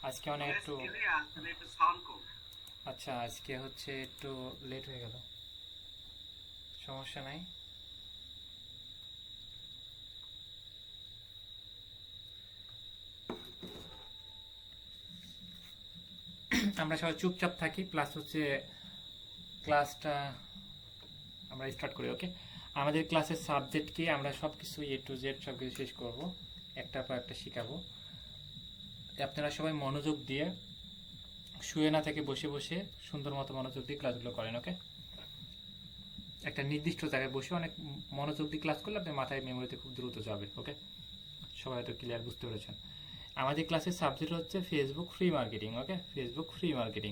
আজকে অনেক একটু আচ্ছা, আজকে হচ্ছে একটু লেট হয়ে গেল, সমস্যা নাই। আমরা সবাই চুপচাপ থাকি, প্লাস হচ্ছে ক্লাসটা আমরা স্টার্ট করি। ওকে, আমাদের ক্লাসের সাবজেক্ট কি, আমরা সব কিছু এ টু জেড সব কিছু শেষ করব, একটার পর একটা শেখাবো। আপনারা সবাই মনোযোগ দিয়ে, শুয়ে না থেকে বসে বসে সুন্দর মতো মনোযোগ দিয়ে ক্লাসগুলো করেন। ওকে, একটা নির্দিষ্ট জায়গায় বসে অনেক মনোযোগ দিয়ে ক্লাস করলে আপনার মাথায় মেমোরিতে খুব দ্রুত যাবে। ওকে, সবাই হয়তো ক্লিয়ার বুঝতে পেরেছেন। আমাদের ক্লাসের সাবজেক্ট হচ্ছে Facebook free marketing. Okay, Facebook free marketing.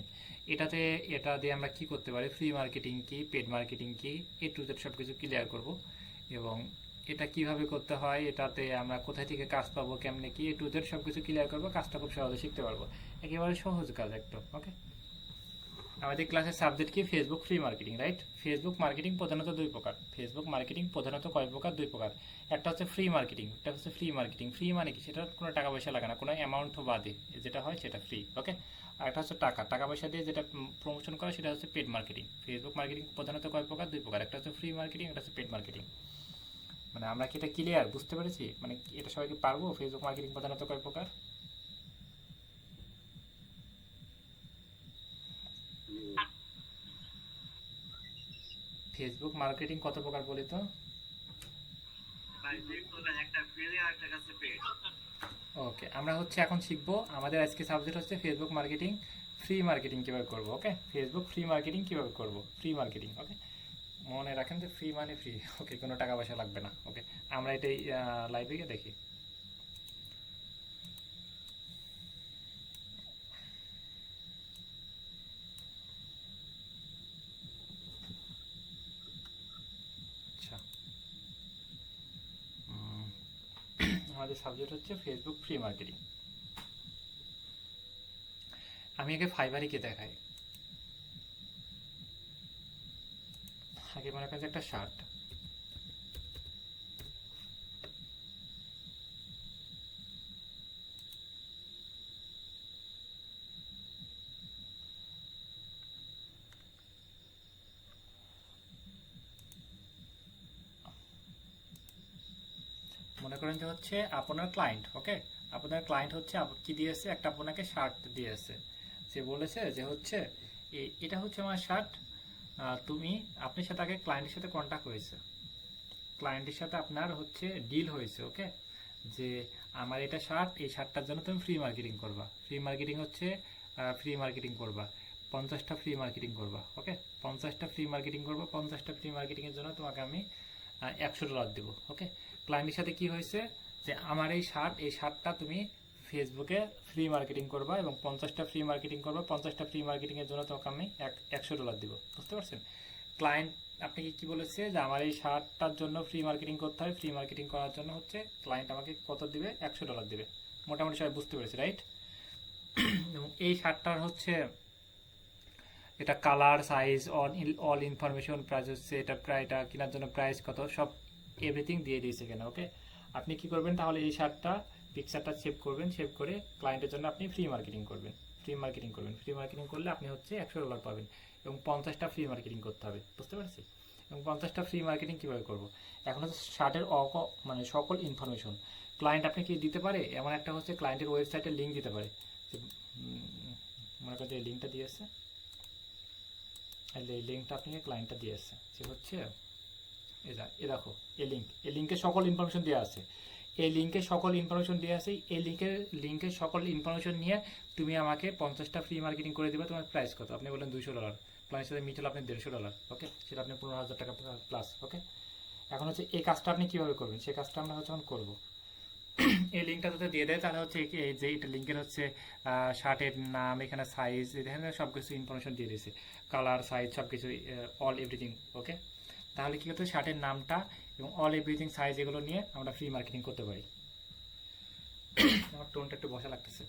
এটা দিয়ে আমরা কি করতে পারি, ফ্রি মার্কেটিং কি, পেড মার্কেটিং কি, এ টু জেড সব কিছু ক্লিয়ার করব। এবং এটা কিভাবে করতে হয়, এটাতে আমরা কোথায় থেকে কাজ পাবো, কেমনে কি, এ টু জেড সব কিছু ক্লিয়ার করবো। কাজটা খুব সহজে শিখতে পারবো, একেবারে সহজ কাজ একদম। ওকে, আমাদের ক্লাসের সাবজেক্ট কি, Facebook free marketing, right. Facebook marketing প্রধানত দুই প্রকার। ফেসবুক মার্কেটিং প্রধানত কয় প্রকার, দুই প্রকার। একটা হচ্ছে ফ্রি মার্কেটিং, একটা হচ্ছে ফ্রি মার্কেটিং। ফ্রি মানে কি, সেটা কোনো টাকা পয়সা লাগে না, কোনো অ্যামাউন্ট বাদে যেটা হয় সেটা ফ্রি। ওকে, আর একটা হচ্ছে টাকা পয়সা দিয়ে যেটা প্রমোশন করে সেটা হচ্ছে পেড মার্কেটিং। ফেসবুক মার্কেটিং প্রধানত কয় প্রকার, দুই প্রকার। একটা হচ্ছে ফ্রি মার্কেটিং, একটা হচ্ছে পেড মার্কেটিং। মানে আমরা কি এটা ক্লিয়ার বুঝতে পেরেছি, মানে এটা সবাইকে পারবো, ফেসবুক মার্কেটিং প্রধানত কয় প্রকার। ফেসবুক মার্কেটিং কত প্রকার বলি তো। ওকে, আমরা হচ্ছে এখন শিখবো, আমাদের আজকে সাবজেক্ট হচ্ছে ফেসবুক মার্কেটিং ফ্রি মার্কেটিং কিভাবে করবো। ওকে, ফেসবুক ফ্রি মার্কেটিং কিভাবে করবো, ফ্রি মার্কেটিং। ওকে, মনে রাখেন যে ফ্রি মানে ফ্রি। ওকে, কোনো টাকা পয়সা লাগবে না। ওকে, আমরা এটাই লাইভে গিয়ে দেখি। আচ্ছা, আমাদের সাবজেক্ট হচ্ছে ফেসবুক ফ্রি মার্কেটিং। আমি আগে ফাইবারিকে দেখাই। আগে মনে করেন যে একটা শার্ট, মনে করেন যে হচ্ছে আপনার ক্লায়েন্ট। ওকে, আপনার ক্লায়েন্ট হচ্ছে কি দিয়েছে, একটা আপনাকে শার্ট দিয়েছে। সে বলেছে যে হচ্ছে এটা হচ্ছে আমার শার্ট, তুমি, আপনার সাথে আগে ক্লায়েন্টের সাথে কন্ট্যাক্ট হয়েছে, ক্লায়েন্টের সাথে আপনার হচ্ছে ডিল হয়েছে। ওকে, যে আমার এটা শার্ট, এই শার্টটার জন্য তুমি ফ্রি মার্কেটিং করবা। ফ্রি মার্কেটিং হচ্ছে ফ্রি মার্কেটিং করবা 50টা ফ্রি মার্কেটিং করবা। ওকে, 50টা ফ্রি মার্কেটিং করবা, 50টা ফ্রি মার্কেটিংয়ের জন্য তোমাকে আমি $100 দেবো। ওকে, ক্লায়েন্টের সাথে কি হয়েছে, যে আমার এই শার্টটা তুমি ফেসবুকে ফ্রি মার্কেটিং করবা এবং 50টা ফ্রি মার্কেটিং করবা, 50টা ফ্রি মার্কেটিংয়ের জন্য তোমাকে আমি $100 দেবো। বুঝতে পারছেন? ক্লায়েন্ট আপনাকে কি বলেছে, যে আমার এই শার্টটার জন্য ফ্রি মার্কেটিং করতে হয়, ফ্রি মার্কেটিং করার জন্য হচ্ছে ক্লায়েন্ট আমাকে কত দিবে, $100 দিবে। মোটামুটি সবাই বুঝতে পেরেছে, রাইট? এবং এই শার্টটার হচ্ছে এটা colour, size, all information, price হচ্ছে এটা কেনার জন্য প্রাইস কত, সব এভরিথিং দিয়ে দিয়েছে কেন। ওকে, আপনি কি করবেন তাহলে, এই শার্টটা পিকচারটা সেভ করবেন, সেভ করে ক্লায়েন্টের জন্য আপনি ফ্রি মার্কেটিং করবেন। ফ্রি মার্কেটিং করবেন, ফ্রি মার্কেটিং করলে আপনি হচ্ছে $100 পাবেন এবং 50টা ফ্রি মার্কেটিং করতে হবে। বুঝতে পারছি? এবং 50টা ফ্রি মার্কেটিং কীভাবে করবো, এখন হচ্ছে শার্টের মানে সকল ইনফরমেশন ক্লায়েন্ট আপনি কি দিতে পারে, এমন একটা হচ্ছে ক্লায়েন্টের ওয়েবসাইটের লিঙ্ক দিতে পারে। মনে করেন যে এই লিঙ্কটা দিয়েছে, এই লিঙ্কটা আপনি ক্লায়েন্টটা দিয়েছে, সে হচ্ছে এ দেখো, এই লিঙ্কে সকল ইনফরমেশন দেওয়া আছে, এই লিঙ্কে সকল ইনফরমেশন দেওয়া আছে, এই লিঙ্কের সকল ইনফরমেশন নিয়ে তুমি আমাকে 50টা ফ্রি মার্কেটিং করে দিবে। তোমার প্রাইস কত, আপনি বলেন $200, ক্লায়েন্টের সাথে মিট হলো আপনি $150। ওকে, সেটা আপনি 15,000 টাকা প্লাস। ওকে, এখন হচ্ছে এই কাজটা আপনি কিভাবে করবেন, সেই কাজটা আমরা হচ্ছে এখন করবো। এই লিঙ্কটা যদি দিয়ে দেয় তাহলে হচ্ছে এই যে এটা লিঙ্কের হচ্ছে শার্টের নাম, এখানে সাইজ, এখানে সব কিছু ইনফরমেশন দিয়ে দিয়েছে, কালার, সাইজ, সব কিছু, অল এভরিথিং। ওকে, তাহলে কি করতে, শার্টের নামটা এবং অল এভরিথিং সাইজ এগুলো নিয়ে আমরা ফ্রি মার্কেটিং করতে পারি। আমার টোনটা একটু বসা লাগতেছে।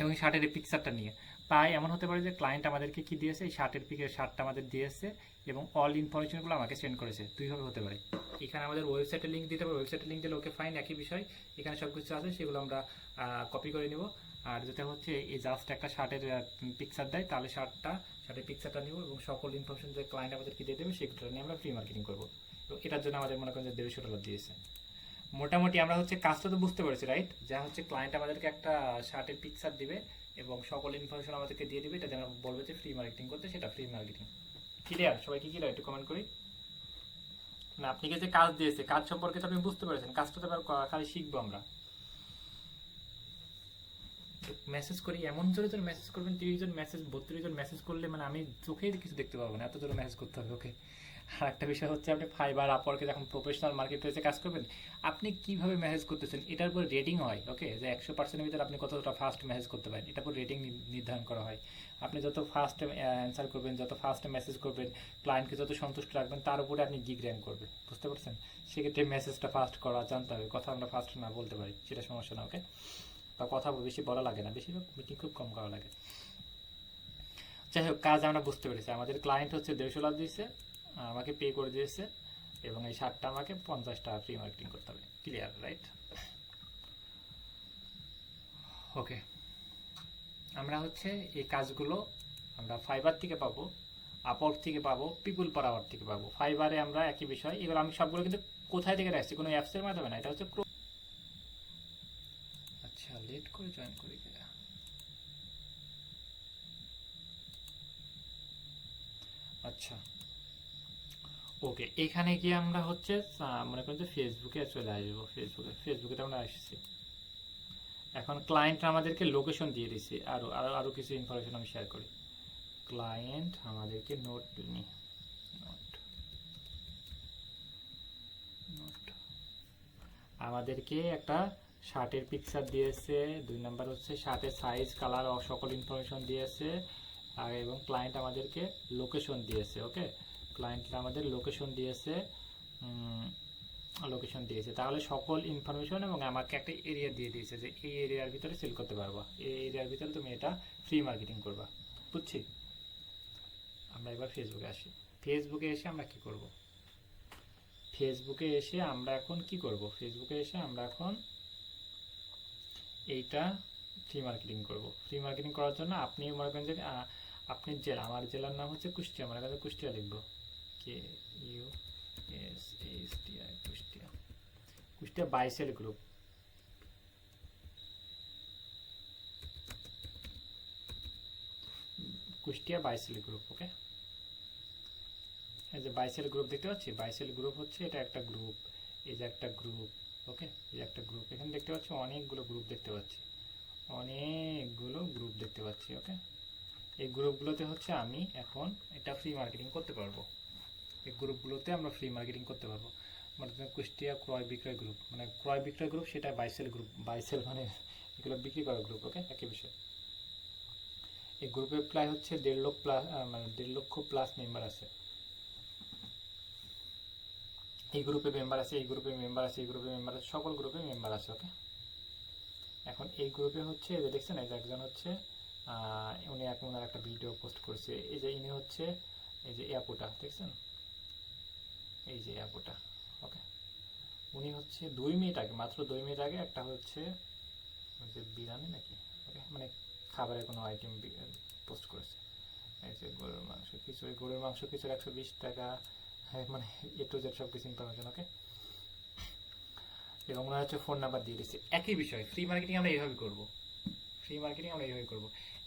এবং এই শার্টের এই পিকচারটা নিয়ে তাই এমন হতে পারে যে ক্লায়েন্ট আমাদেরকে কি দিয়েছে, এই শার্টটা আমাদের দিয়েছে এবং অল ইনফরমেশনগুলো আমাকে সেন্ড করেছে। দুইভাবে হতে পারে, এখানে আমাদের ওয়েবসাইটের লিঙ্ক দিতে পারে, ওয়েবসাইটের লিঙ্ক দিলে ওকে ফাইন, একই বিষয়, এখানে সব কিছু আছে, সেগুলো আমরা কপি করে নিব আর যেটা হচ্ছে এই জাস্ট একটা শার্টের পিকচার দেয়, তাহলে শার্টের পিকচারটা নিব এবং সকল ইনফরমেশন যে ক্লায়েন্ট আমাদেরকে দিয়ে দেবে সেগুলো নিয়ে আমরা ফ্রি মার্কেটিং করবো। তো এটার জন্য আমাদের মনে করেন যে $150 দিয়েছে। মোটামুটি আমরা হচ্ছে কাজটা তো বুঝতে পেরেছি, রাইট? যা হচ্ছে ক্লায়েন্ট আমাদেরকে একটা শার্টের পিকচার দিবে এবং সকল ইনফরমেশন আমাদেরকে দিয়ে দিবে, এটা যেন বলবে যে ফ্রি মার্কেটিং করতে, সেটা ফ্রি মার্কেটিং। ক্লিয়ার? সবাই কি ক্লিয়ার? একটু কমেন্ট করি। না, আপনি যে কাজ দিয়েছে, কাজ সম্পর্কে তো আপনি বুঝতে পেরেছেন, কাজটা তো খালি শিখবো আমরা। মেসেজ করি, এমন জোরে জোরে মেসেজ করবেন, 30 জন মেসেজ 32 জন মেসেজ করলে মানে আমি চোখেই কিছু দেখতে পাবো না, এত জোরে মেসেজ করতে হবে। ওকে। আর একটা বিষয় হচ্ছে, আপনি ফাইবার আপওয়ার্কে যখন প্রফেশনাল মার্কেট প্লেসে কাজ করবেন, আপনি কিভাবে মেসেজ করতেছেন এটার উপর রেটিং হয়। ওকে, যে 100%-এর ভিতরে আপনি কতটা ফাস্ট মেসেজ করতে পারেন, এটার উপর রেটিং নির্ধারণ করা হয়। আপনি যত ফাস্ট অ্যান্সার করবেন, যত ফাস্ট মেসেজ করবেন, ক্লায়েন্টকে যত সন্তুষ্ট রাখবেন, তার উপরে আপনি গিগ র্যাঙ্ক করবেন। বুঝতে পারছেন? সেক্ষেত্রে মেসেজটা ফাস্ট করা জানতে হবে, কথা আমরা ফাস্ট না বলতে পারি, সেটা সমস্যা না। ওকে, বা কথা বেশি বলা লাগে না, বেশিরভাগ মিটিং খুব কম করা লাগে। যাই হোক, কাজ আমরা বুঝতে পেরেছি। আমাদের ক্লায়েন্ট হচ্ছে $150 দিয়েছে, আমাকে পে করে দিয়েছে, এবং এই শার্টটা আমাকে 50 টাকা ফ্রি মার্কেটিং করতে হবে। Clear, right? ওকে, আমরা হচ্ছে এই কাজগুলো আমরা ফাইবার থেকে পাবো, আপওয়ার্ক থেকে পাবো, পিপুল পার আওয়ার থেকে পাবো। ফাইবারে আমরা একই বিষয়, এগুলো আমি সবগুলো কিন্তু কোথায় থেকে রাখছি, কোনো অ্যাপসের মাধ্যমে না, এটা হচ্ছে আচ্ছা, লেট করে জয়েন করি। আচ্ছা, ওকে, এখানে গিয়ে আমরা হচ্ছে মনে করেন যে ফেসবুকে চলে আসবো। ফেসবুকে আমরা আসছি। এখন ক্লায়েন্ট আমাদেরকে লোকেশন দিয়ে দিচ্ছে, আরো আরো আরো কিছু ইনফরমেশন আমি শেয়ার করি। ক্লায়েন্ট আমাদেরকে নোট নোট নোট আমাদেরকে একটা শার্টের পিকচার দিয়েছে, 2 নাম্বার হচ্ছে শার্টের সাইজ, কালার ও সকল ইনফরমেশন দিয়েছে, আর এবং ক্লায়েন্ট আমাদেরকে লোকেশন দিয়েছে। ওকে, ক্লায়েন্ট আমাদের লোকেশন দিয়েছে, তাহলে সকল ইনফরমেশন, এবং আমাকে একটা এরিয়া দিয়ে দিয়েছে যে এই এরিয়ার ভিতরে সেল করতে পারবা, এই এরিয়ার ভিতরে তুমি এটা ফ্রি মার্কেটিং করবা। বুঝছি? আমরা এবার ফেসবুকে আসি। ফেসবুকে এসে আমরা কি করব? ফেসবুকে এসে আমরা এখন এইটা ফ্রি মার্কেটিং করব। ফ্রি মার্কেটিং করার জন্য আপনি মনে করেন যে আপনি জেলা, আমার জেলার নাম হচ্ছে কুষ্টিয়া, মনে করেন কুষ্টিয়া লিখবো, KUSHTI, Kushtia. Kushtia buy sell group, Kushtia buy sell group. Okay, এই যে বাইসেল গ্রুপ দেখতে পাচ্ছি, বাইসেল গ্রুপ হচ্ছে এটা একটা গ্রুপ, এই যে একটা গ্রুপ। ওকে, এই যে একটা গ্রুপ, এখানে দেখতে পাচ্ছি অনেকগুলো গ্রুপ দেখতে পাচ্ছি। ওকে, এই গ্রুপগুলোতে হচ্ছে আমি এখন এটা ফ্রি মার্কেটিং করতে পারবো। এই গ্রুপগুলোতে আমরা ফ্রি মার্কেটিং করতে পারবো। মানে কুষ্টিয়া ক্রয় বিক্রয় গ্রুপ, মানে ক্রয় বিক্রয় গ্রুপ, সেটা বাইসেল গ্রুপ। বাইসেল মানে এগুলো বিক্রি করার গ্রুপ। ওকে, একই বিষয়। এই গ্রুপে প্রায় হচ্ছে 1.5 লক্ষ প্লাস, মানে 1.5 লক্ষ প্লাস মেম্বার আছে। এই গ্রুপে মেম্বার আছে, এই গ্রুপে মেম্বার আছে, এই গ্রুপে মেম্বার আছে, সকল গ্রুপে মেম্বার আছে। ওকে, এখন এই গ্রুপে হচ্ছে এই যে দেখছেন, এই যে একজন হচ্ছে উনি এখন একটা ভিডিও পোস্ট করছে, এই যে ইনি হচ্ছে এই যে অ্যাপোটা দেখছেন, এই যে অ্যাপোটা। ওকে, উনি হচ্ছে 2 মিনিট আগে, মাত্র 2 মিনিট আগে একটা হচ্ছে যে বিরিয়ানি নাকি, ওকে, মানে খাবারের কোনো আইটেম পোস্ট করেছে। এই যে গরুর মাংস খিচুড়ি, 120 টাকা, হ্যাঁ, মানে এ টু জেড সব কিছু ইনফরমেশন। ওকে, এবং ওনার হচ্ছে ফোন নাম্বার দিয়ে দিচ্ছে। একই বিষয়, ফ্রি মার্কেটিং আমরা এইভাবে করবো।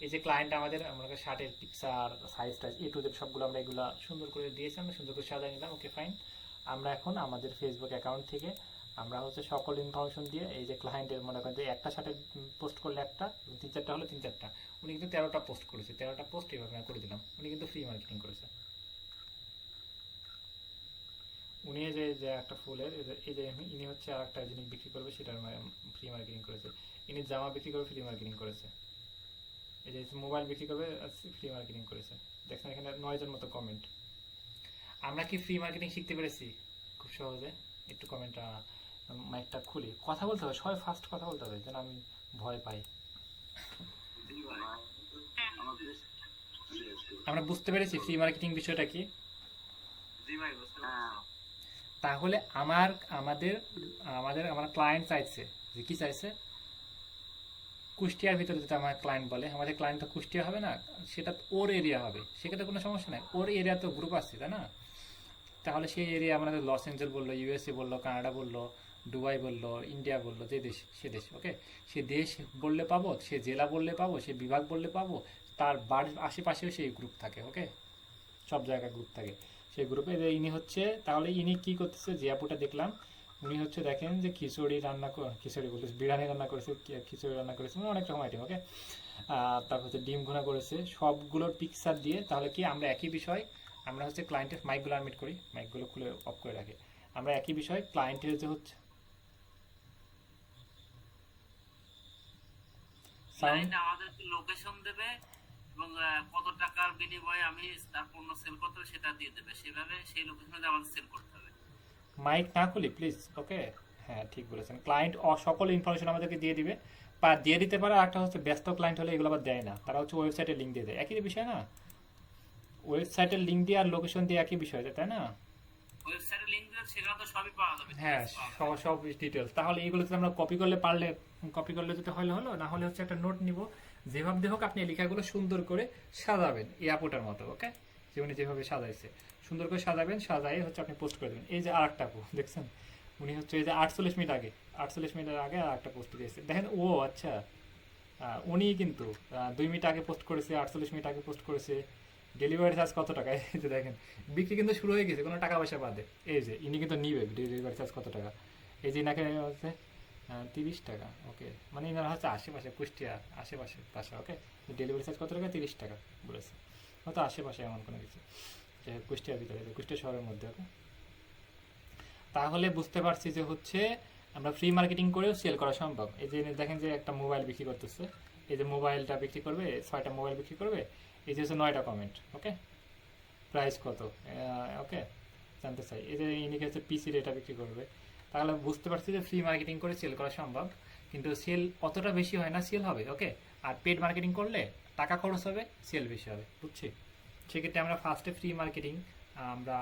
এই যে ক্লায়েন্ট আমাদের শার্টের picture, size ties, A to Z সবগুলো আমরা এগুলো সুন্দর করে দিয়েছি, আমরা সুন্দর করে সাজাই নিলাম। ওকে, ফাইন। আমরা এখন আমাদের ফেসবুক অ্যাকাউন্ট থেকে আমরা হচ্ছে সকল ইনফরমেশন দিয়ে, এই যে ক্লায়েন্টের মনে করেন যে একটা শার্টের পোস্ট করলে একটা, 3-4টা হলে 3-4টা, উনি কিন্তু 13টা পোস্ট করেছে, 13টা পোস্ট এইভাবে আমরা করে দিলাম। উনি কিন্তু ফ্রি মার্কেটিং করেছে। উনি যে যে একটা ফুলের এই যে ইনি হচ্ছে আর একটা জিনিস বিক্রি করবে, সেটার ফ্রি মার্কেটিং করেছে। ইনি জামা বিক্রি করবে, ফ্রি মার্কেটিং করেছে। এই যে মোবাইল বিক্রি করবে, ফ্রি মার্কেটিং করেছে। দেখছেন এখানে 9 জন মতো কমেন্ট। আমরা কি ফ্রি মার্কেটিং শিখতে পেরেছি খুব সহজে? একটু কমেন্টটা, মাইকটা খুলি, কথা বলতে হবে, সবাই ফাস্ট কথা বলতে হবে, যেন আমি ভয় পাই। আমরা বুঝতে পেরেছি ফ্রি মার্কেটিং বিষয়টা কি। তাহলে আমার ক্লায়েন্ট চাইছে যে কি চাইছে, কুষ্টিয়ার ভিতরে যেটা আমার ক্লায়েন্ট বলে, আমাদের ক্লায়েন্ট তো কুষ্টিয়া হবে না, সেটা ওর এরিয়া হবে, সেক্ষেত্রে কোনো সমস্যা নাই, ওর এরিয়া তো গ্রুপ আছে তাই না? তাহলে সেই এরিয়া আমাদের লস এঞ্জেল বললো, ইউএসএ বললো, কানাডা বললো, দুবাই বললো, ইন্ডিয়া বললো, যে দেশ সে দেশ, ওকে, সে দেশ বললে পাবো, সে জেলা বললে পাবো, সে বিভাগ বললে পাবো, তার বাড়ির আশেপাশেও সেই গ্রুপ থাকে, ওকে, সব জায়গায় গ্রুপ থাকে সেই গ্রুপে। ইনি হচ্ছে, তাহলে ইনি কি করতেছে, যে আপুটা দেখলাম উনি হচ্ছে দেখেন যে খিচুড়ি রান্না খিচুড়ি বলতেছে, বিরিয়ানি রান্না করেছে, খিচুড়ি রান্না করেছে, মানে অনেক রকম আইটেম, ওকে। তারপর হচ্ছে ডিম ভুনা করেছে, সবগুলোর পিকচার দিয়ে, তাহলে কি আমরা একই বিষয়, আমরা হচ্ছে ক্লায়েন্টের মাইকগুলো আনমিট করি, মাইকগুলো খুলে অফ করে রাখি, আমরা একই বিষয় ক্লায়েন্টের যে হচ্ছে সাউন্ড, ক্লায়েন্ট আমাদেরকে লোকেশন দেবে এবং কত টাকার বিনিময়ে আমি তার পণ্য সেল করতে হবে সেটা দিয়ে দেবে, সেভাবে সেই লোকেশনে আমাদের সেল করতে হবে। মাইক না খুলি প্লিজ, ওকে। হ্যাঁ ঠিক বলেছেন, ক্লায়েন্ট সকল ইনফরমেশন আমাদেরকে দিয়ে দিবে, বা দিয়ে দিতে পারে। আর একটা হচ্ছে ব্যস্ত ক্লায়েন্ট হলে এগুলো আবার দেয় না, তারা হচ্ছে ওয়েবসাইটের লিঙ্ক দিয়ে দেয়, একই বিষয় না? ওয়েবসাইটের লিঙ্ক দিয়ে আর লোকেশন দিয়ে একই বিষয়, তাই না? ওয়েবসাইটে লিংক দিলে সেখানে তো সবই পাওয়া যাবে, হ্যাঁ, ডিটেইলস পাওয়া সব যাবে। সব ডিটেলস। তাহলে এইগুলো যদি আমরা কপি করলে পারলে, কপি করলে যদি হলে হলো, না হলে হচ্ছে একটা নোট নিব, যেভাবে হোক আপনি এই লেখাগুলো সুন্দর করে সাজাবেন এয়ারপোর্টের মতো, ওকে, যে উনি যেভাবে সাজাইছে সুন্দর করে সাজাবেন, সাজাই হচ্ছে আপনি পোস্ট করে দেবেন। এই যে আর একটা আপু দেখছেন, উনি হচ্ছে এই যে 48 মিনিট আগে, 48 মিনিটের আগে আর একটা পোস্ট দিয়েছে, দেখেন। ও আচ্ছা, উনি কিন্তু 2 মিনিট আগে পোস্ট করেছে, 48 মিনিট আগে পোস্ট করেছে। ডেলিভারি চার্জ কত টাকা, এই যে দেখেন, বিক্রি কিন্তু শুরু হয়ে গেছে কোনো টাকা পয়সা বাদে। এই যে ইনি কিন্তু নিবে ডেলিভারি চার্জ কত টাকা, এই যে ইনাকে হচ্ছে 30 টাকা, ওকে, মানে ইনারা হচ্ছে আশেপাশে, কুষ্টিয়া আশেপাশে বাসা, ওকে। ডেলিভারি চার্জ কত টাকা, 30 টাকা বলেছে, হয়তো আশেপাশে এমন কোনো কিছু, যে কুষ্টিয়ার ভিতরে, কুষ্টিয়া শহরের মধ্যে, ওকে। তাহলে বুঝতে পারছি যে হচ্ছে আমরা ফ্রি মার্কেটিং করেও সেল করা সম্ভব। এই যে দেখেন যে একটা মোবাইল বিক্রি করতেছে, এই যে মোবাইলটা বিক্রি করবে, 6টা মোবাইল বিক্রি করবে, এই যে হচ্ছে 9টা কমেন্ট, ওকে, প্রাইস কত, ওকে, জানতে চাই। এই যে ইনিকে হচ্ছে পিসি এটা বিক্রি করবে, তাহলে বুঝতে পারছি যে ফ্রি মার্কেটিং করে সেল করা সম্ভব, কিন্তু সেল অতটা বেশি হয় না, সেল হবে, ওকে। আর পেড মার্কেটিং করলে টাকা খরচ হবে, সেল বেশি হবে, বুঝছি। সেক্ষেত্রে আমরা ফার্স্টে ফ্রি মার্কেটিং আমরা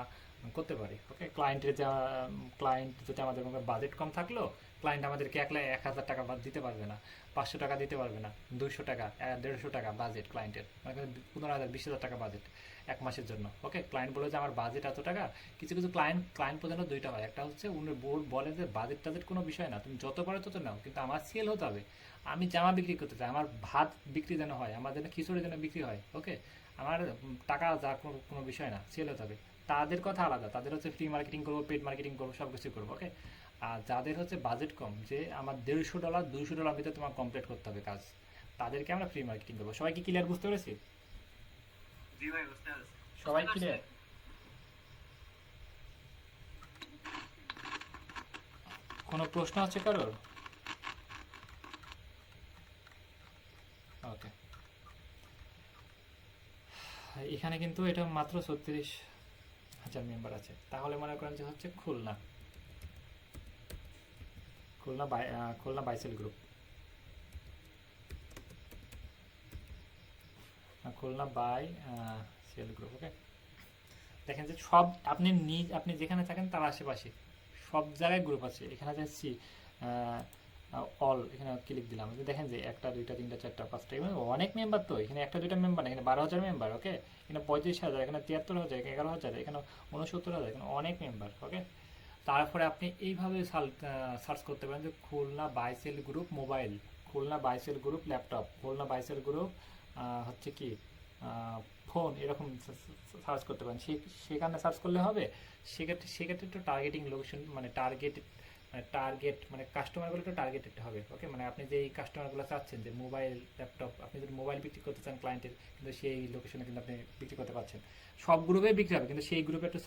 করতে পারি, ওকে। ক্লায়েন্টের যা, ক্লায়েন্ট যদি আমাদের বাজেট কম থাকলো, ক্লায়েন্ট আমাদেরকে 1,000 টাকা দিতে পারবে না, 500 টাকা দিতে পারবে না, 200 টাকা, 150 টাকা বাজেট ক্লায়েন্টের, মানে 15,000 20,000 টাকা বাজেট এক মাসের জন্য, ওকে। ক্লায়েন্ট বলে যে আমার বাজেট এত টাকা। কিছু কিছু ক্লায়েন্ট পর্যন্ত দুইটা হয়, একটা হচ্ছে উনি বলে যে বাজেট টাজেট কোনো বিষয় না, তুমি যত পারো তত নাও, কিন্তু আমার সেল হতে হবে, আমি জামা বিক্রি করতে চাই, আমার ভাত বিক্রি যেন হয়, আমার যেন খিচুড়ি যেন বিক্রি হয়, ওকে। আমার টাকা যা কোনো বিষয় না, সেল হতে হবে। তাদের কথা আলাদা, তাদের হচ্ছে ফ্রি মার্কেটিং করবো, পেড মার্কেটিং করবো, সব কিছু করবো, ওকে। আর যাদের হচ্ছে বাজেট কম, যে আমার $150 $200 ভিতরে তোমার কমপ্লিট করতে হবে কাজ, তাদেরকে আমরা ফ্রি মার্কেটিং করবো। সবাই কি ক্লিয়ার, বুঝতে পেরেছি? জি ভাই, বুঝতে পারছি। বুঝতে সবাই পারছি। ক্লিয়ার? কোনো প্রশ্ন আছে কারোর? ওকে, এখানে কিন্তু এটা মাত্র 36,000 মেম্বার আছে। তাহলে মনে করেন যে হচ্ছে Khulna, Khulna buy sell group, Khulna buy sell group, okay. দেখেন যে সব আপনি যেখানে থাকেন তার আশেপাশে সব জায়গায় গ্রুপ আছে। এখানে যাচ্ছি অল, এখানে ক্লিক দিলাম, দেখেন যে 1টা 2টা 3টা 4টা 5টা, এখানে অনেক মেম্বার। তো এখানে 1টা 2টা মেম্বার না, এখানে 12,000 মেম্বার, ওকে। এখানে 35,000, এখানে 73,000, 11,000, এখানে 69,000, এখানে অনেক মেম্বার, ওকে। তারপরে আপনি এইভাবে সার্চ করতে পারেন যে Khulna buy sell group mobile, Khulna buy sell group laptop, Khulna buy sell group হচ্ছে কি ফোন, এরকম সার্চ করতে পারেন। সেখানে সার্চ করলে হবে। সেক্ষেত্রে একটু টার্গেটিং লোকেশন, মানে টার্গেট মানে কাস্টমারগুলো একটু টার্গেটেড হবে, ওকে। মানে আপনি যে এই কাস্টমারগুলো চাচ্ছেন যে মোবাইল ল্যাপটপ, আপনি যদি মোবাইল বিক্রি করতে চান ক্লায়েন্টের, কিন্তু সেই লোকেশনে কিন্তু আপনি বিক্রি করতে পারছেন। সব গ্রুপে বিক্রি হবে, কিন্তু সেই গ্রুপে একটু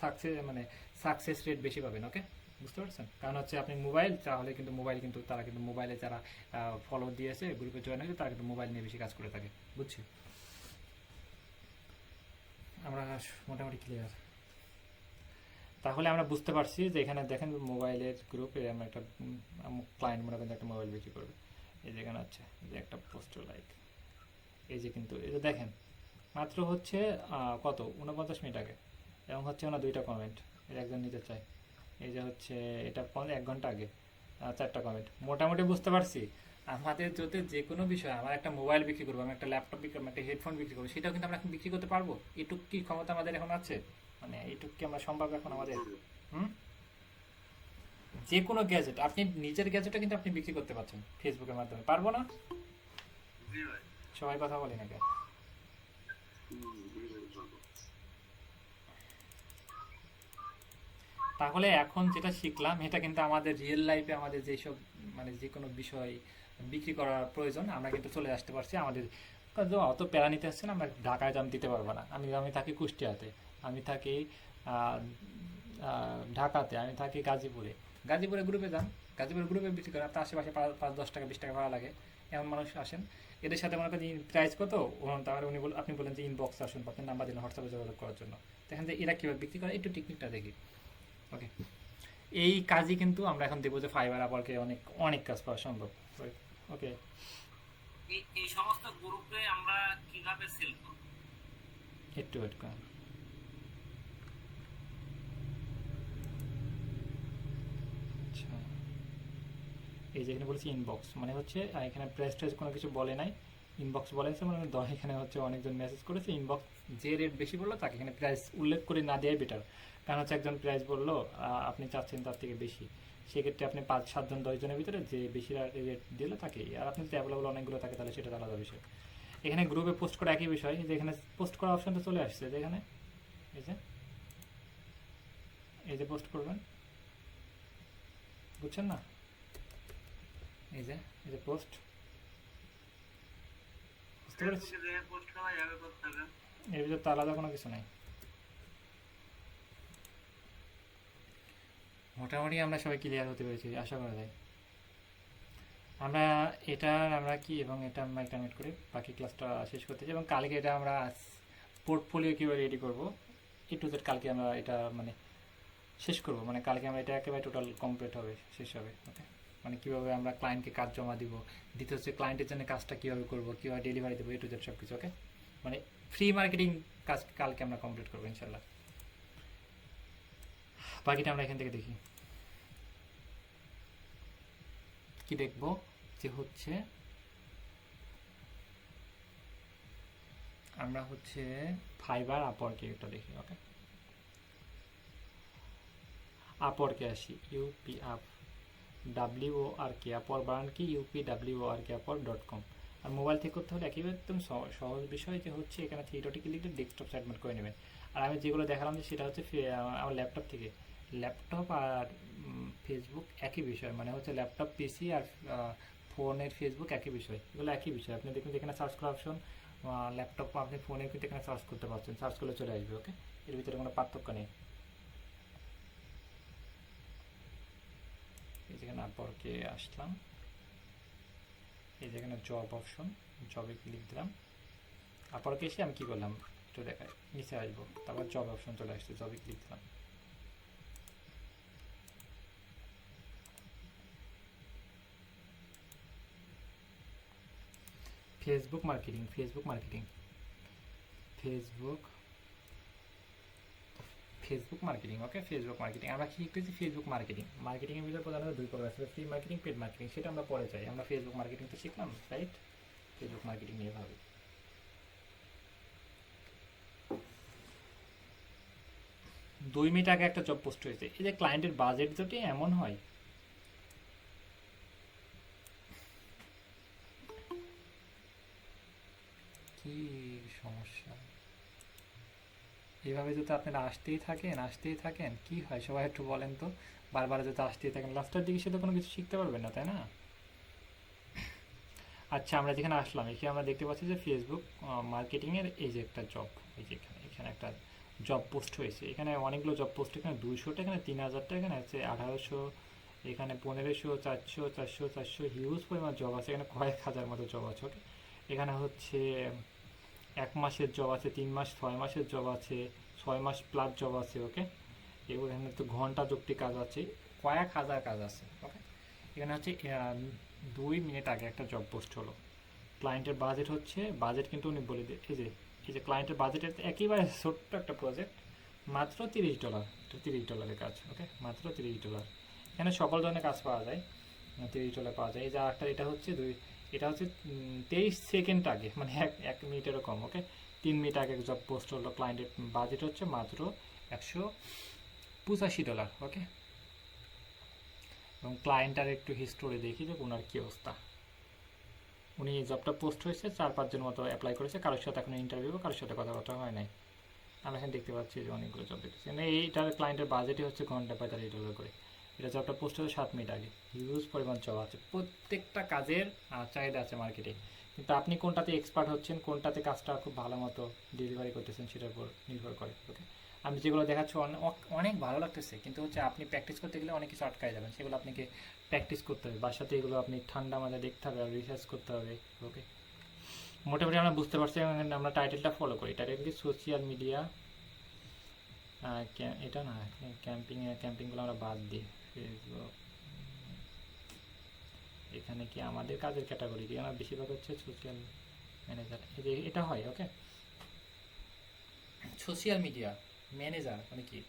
সাকসেস রেট বেশি পাবেন, ওকে। বুঝতে পারছেন? কারণ হচ্ছে আপনি মোবাইল, তাহলে কিন্তু মোবাইল কিন্তু তারা কিন্তু মোবাইলে যারা ফলো দিয়েছে, গ্রুপে জয়েন হয়েছে, তারা কিন্তু মোবাইল নিয়ে বেশি কাজ করে থাকে, বুঝছি। আমরা মোটামুটি ক্লিয়ার। তাহলে আমরা বুঝতে পারছি যে এখানে দেখেন মোবাইলের গ্রুপে আমরা একটা ক্লায়েন্ট মনে করেন একটা মোবাইল বিক্রি করবে, এই যেখানে আছে যে একটা পোস্টার লাইক, এই যে কিন্তু এই যে দেখেন মাত্র হচ্ছে কত 49 মিনিট আগে, এবং হচ্ছে ওনার 2টা কমেন্ট, এর একজন নিতে চায়। এই যে হচ্ছে এটা 1 ঘন্টা আগে 4টা কমেন্ট। মোটামুটি বুঝতে পারছি আমাদের যদি যে কোনো বিষয়, আমার একটা মোবাইল বিক্রি করবো, আমি একটা ল্যাপটপ বিক্রি করবো, একটা হেডফোন বিক্রি করবো, সেটাও কিন্তু আমরা এখন বিক্রি করতে পারবো। এটুক কি ক্ষমতা আমাদের এখন আছে? মানে এইটুক কি আমরা সম্ভব এখন আমাদের? হুম। যে কোনো গ্যাজেট, আপনি নিজের গ্যাজেটটা কিন্তু আপনি বিক্রি করতে পারছেন ফেসবুকের মাধ্যমে, পারবো না? জি ভাই। সবাই কথা বলি না কেন? তাহলে এখন যেটা শিখলাম, এটা কিন্তু আমাদের রিয়েল লাইফে আমাদের যেসব মানে যে কোনো বিষয় বিক্রি করার প্রয়োজন, আমরা কিন্তু চলে আসতে পারছি। আমাদের কাজে অত প্যারা নিতে আসছে না, আমরা ঢাকায় দাম দিতে পারবো না। আমি আমি থাকি কুষ্টিয়াতে, আমি থাকি আহ, ঢাকাতে, আমি থাকি গাজীপুরে। গাজীপুরে গ্রুপে যান, গাজীপুরে গ্রুপে বিক্রি করে আপনার আশেপাশে 5-10 টাকা 20 টাকা ভাড়া লাগে, এমন মানুষ আসেন। এদের সাথে মনে করেন প্রাইস কত, তাহলে আপনি বলেন যে ইনবক্স আসুন, আপনি নাম্বার দিন হোয়াটসঅ্যাপে যোগাযোগ করার জন্য। দেখেন যে এরা কীভাবে বিক্রি করে, একটু টেকনিকটা দেখি। ওকে, এই কাজই কিন্তু আমরা এখন দেখবো যে ফাইবার আপওয়ার্কে অনেক অনেক কাজ পাওয়া সম্ভব। ওকে, এই সমস্ত গ্রুপে আমরা কিভাবে সেল করব? একটু ওয়েট করেন। আচ্ছা, এই যে এখানে বলেছি ইনবক্স, মানে হচ্ছে এখানে প্রেস ট্রেস কোনো কিছু বলে নাই, ইনবক্স বলেছে মানে এখানে হচ্ছে অনেকজন মেসেজ করেছে ইনবক্স। যে রেট বেশি বললো তাকে এখানে প্রাইস উল্লেখ করে না দেওয়াই বেটার। কারণ হচ্ছে একজন প্রাইস বললো, আপনি চাচ্ছেন তার থেকে বেশি, সেক্ষেত্রে আপনি 5-7 জন 10 জনের ভিতরে যে বেশি রেট দিলে তাকে, আর আপনি যদি অ্যাভেলেবল অনেকগুলো থাকে তাহলে সেটা আলাদা বিষয়। এখানে গ্রুপে পোস্ট করা একই বিষয়, যে এখানে পোস্ট করা অপশনটা চলে আসছে, যে এখানে এই যে এই যে পোস্ট করবেন, বুঝছেন না? এই যে পোস্ট, বুঝতে পেরেছি? ফেসবুকে যে পোস্ট করা যাবে করতে হবে। এর ভিতরে তো আলাদা কোনো কিছু নাই। মোটামুটি আমরা সবাই ক্লিয়ার হতে পেরেছি আশা করা যায়। আমরা আমরা কি এবং এটা আমরা একটা মিট করি, বাকি ক্লাসটা শেষ করতে চাই, এবং কালকে এটা আমরা পোর্টফোলিও কীভাবে রেডি করবো A to Z, কালকে আমরা এটা মানে শেষ করব। মানে কালকে আমরা এটা একেবারে টোটাল কমপ্লিট হবে, শেষ হবে। ওকে, মানে কীভাবে আমরা ক্লায়েন্টকে কাজ জমা দিব, দ্বিতীয় হচ্ছে ক্লায়েন্টের জন্য কাজটা কীভাবে করবো, কীভাবে ডেলিভারি দেবো, A to Z সব কিছু। ওকে, মানে ফ্রি মার্কেটিং কাজ কালকে আমরা কমপ্লিট করবো ইনশাল্লাহ। বাকিটা আমরা এখান থেকে দেখি কি দেখবো, যে হচ্ছে আমরা হচ্ছে ফাইবার আপওয়ার্কে এটা দেখি। ওকে, আপওয়ার্কে আসি, ইউপি আপ WORK, আপওয়ার্ক বানান কি UPWORK, upwork.com। আর মোবাইল থেকে করতে হলে একেবারে একদম সহজ বিষয়, যে হচ্ছে এখানে 3 ডটে ক্লিক দিয়ে ডেস্কটপ সাবমিট করে নেবেন। আর আমি যেগুলো দেখালাম যে সেটা হচ্ছে আমার ল্যাপটপ থেকে। ল্যাপটপ আর ফেসবুক একই বিষয়, মানে হচ্ছে ল্যাপটপ পিসি আর ফোনের ফেসবুক একই বিষয়, এগুলো একই বিষয়। আপনি দেখুন এখানে সার্চ করা অপশন, ল্যাপটপ আপনি ফোনে কিন্তু এখানে সার্চ করতে পারছেন, সার্চ করলে চলে আসবে। ওকে, এর ভিতরে কোনো পার্থক্য নেই। এই যেখানে আপওয়ার্কে আসলাম, এই যেখানে জব অপশন, জবে ক্লিক দিলাম। আপওয়ার্কে এসে আমি কী করলাম একটু দেখাই, নিচে আসবো, তারপর জব অপশন চলে আসছে, জবে ক্লিক দিলাম। Facebook marketing, Facebook marketing, Facebook marketing. Okay, Facebook marketing আমরা কি শিখতেছি? Facebook marketing. মার্কেটিংয়ের ভিতরে প্রধানত 2 প্রকার আছে, ফ্রি মার্কেটিং, পেড মার্কেটিং। সেটা আমরা পরে চাই, আমরা ফেসবুক মার্কেটিং তো শিখলাম, রাইট? ফেসবুক মার্কেটিং নিয়ে ভাবি। 2 মিনিট আগে একটা জব পোস্ট হয়েছে, এই যে ক্লায়েন্টের বাজেট যদি এমন হয়, কি সমস্যা, এভাবে যদি আপনারা আসতেই থাকেন কি হয় সবাই একটু বলেন তো? বারবার যদি আসতেই থাকেন, লাস্টের দিকে সেটা কোনো কিছু শিখতে পারবেন না, তাই না? আচ্ছা, আমরা যেখানে আসলাম এখানে আমরা দেখতে পাচ্ছি যে ফেসবুক মার্কেটিংয়ের এই যে একটা জব, এই যে এখানে একটা জব পোস্ট হয়েছে। এখানে অনেকগুলো জব পোস্ট, এখানে 200টা, এখানে 3000টা, এখানে আছে 1800, এখানে 1500, 400, 400, 400, হিউজ পরিমাণ জব আছে। এখানে কয়েক হাজার মতো জব আছে। ওকে, এখানে হচ্ছে 1 মাসের জব আছে, 3 মাস, 6 মাসের জব আছে, 6 মাস প্লাস জব আছে। ওকে, এগুলো এখানে তো ঘন্টা যুক্তি কাজ আছে, কয়েক হাজার কাজ আছে। ওকে, এখানে হচ্ছে 2 মিনিট আগে একটা জব পোস্ট হলো। ক্লায়েন্টের বাজেট হচ্ছে, বাজেট কিন্তু উনি বলে দিয়ে, এই যে ক্লায়েন্টের বাজেটের একেবারে ছোট্ট একটা প্রজেক্ট, মাত্র $30, $30 কাজ। ওকে, মাত্র $30। এখানে সকল ধরনের কাজ পাওয়া যায়। $30 পাওয়া যায়। এই যে আরেকটা, এটা হচ্ছে 23 সেকেন্ড আগে, মানে এক মিনিটেরও কম। ওকে, 3 মিনিট আগে জব পোস্ট হলো। ক্লায়েন্টের বাজেট হচ্ছে মাত্র $185। ওকে, এবং ক্লায়েন্টার একটু হিস্টোরি দেখি যে ওনার কি অবস্থা। উনি জবটা পোস্ট হয়েছে, 4-5 জন মতো অ্যাপ্লাই করেছে, কারোর সাথে এখনো ইন্টারভিউ, কারোর সাথে কথাবার্তা হয় নাই। আমরা এখানে দেখতে পাচ্ছি যে অনেকগুলো জব দেখতেছি। মানে এইটার ক্লায়েন্টের বাজেটই হচ্ছে ঘন্টা $45 করে। এটা জবটা পোস্ট হচ্ছে 7 মিনিট আগে। হিউজ পরিমাণ জব আছে, প্রত্যেকটা কাজের চাহিদা আছে মার্কেটে। কিন্তু আপনি কোনটাতে এক্সপার্ট হচ্ছেন, কোনটাতে কাজটা খুব ভালো মতো ডেলিভারি করতেছেন, সেটার উপর নির্ভর করে। ওকে, আমি যেগুলো দেখাচ্ছি অনেক ভালো লাগতেছে, কিন্তু হচ্ছে আপনি প্র্যাকটিস করতে গেলে অনেক কিছু আটকায় যাবেন। সেগুলো আপনাকে প্র্যাকটিস করতে হবে, বাসাতে এগুলো আপনি ঠান্ডা মাথায় দেখতে হবে আর রিসার্চ করতে হবে। ওকে, মোটামুটি আমরা বুঝতে পারছি। আমরা টাইটেলটা ফলো করি। টাইটেল কি? সোশ্যাল মিডিয়া, এটা না, ক্যাম্পিংগুলো আমরা বাদ দিই। ফেসবুক, এখানে কি আমাদের কাজের ক্যাটাগরি কি? আমার বেশিরভাগ হচ্ছে সোশ্যাল ম্যানেজার। এই যে এটা হয়। ওকে, সোশ্যাল মিডিয়া ম্যানেজার মানে কি?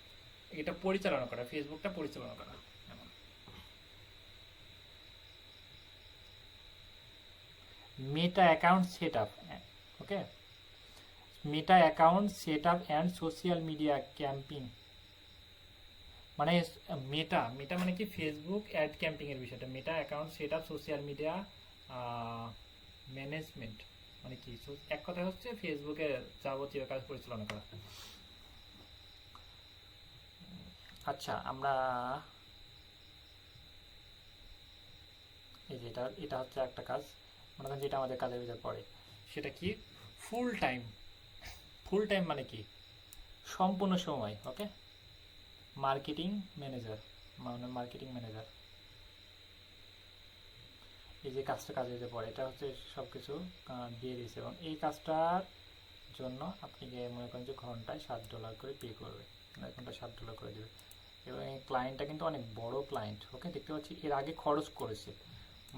এটা পরিচালনা করা, ফেসবুকটা পরিচালনা করা। Meta account set up. Okay, Meta account set up and social media camping. মানে মেটা মেটা মানে কি? ফেসবুক অ্যাড ক্যাম্পিং এর বিষয়টা। Meta account set up social media management মানে কি? এক কথা হচ্ছে ফেসবুকের যাবতীয় কাজ পরিচালনা করা। আচ্ছা, আমরা এই যে এটা হচ্ছে একটা কাজ, মনে করেন যেটা আমাদের কাজের ভিতরে পড়ে। সেটা কি? Full time. ফুল টাইম মানে কি? সম্পূর্ণ সময়। ওকে, মার্কেটিং ম্যানেজার, মানে মার্কেটিং ম্যানেজার। এই যে কাজটা কাজে যে পড়ে, এটা হচ্ছে সব কিছু দিয়ে দিয়েছে। এবং এই কাজটার জন্য আপনি মনে করেন যে ঘন্টায় $7 করে পে করবে, ঘন্টায় $7 করে দেবে। এবং এই ক্লায়েন্টটা কিন্তু অনেক বড় ক্লায়েন্ট। ওকে, দেখতে পাচ্ছি এর আগে খরচ করেছে,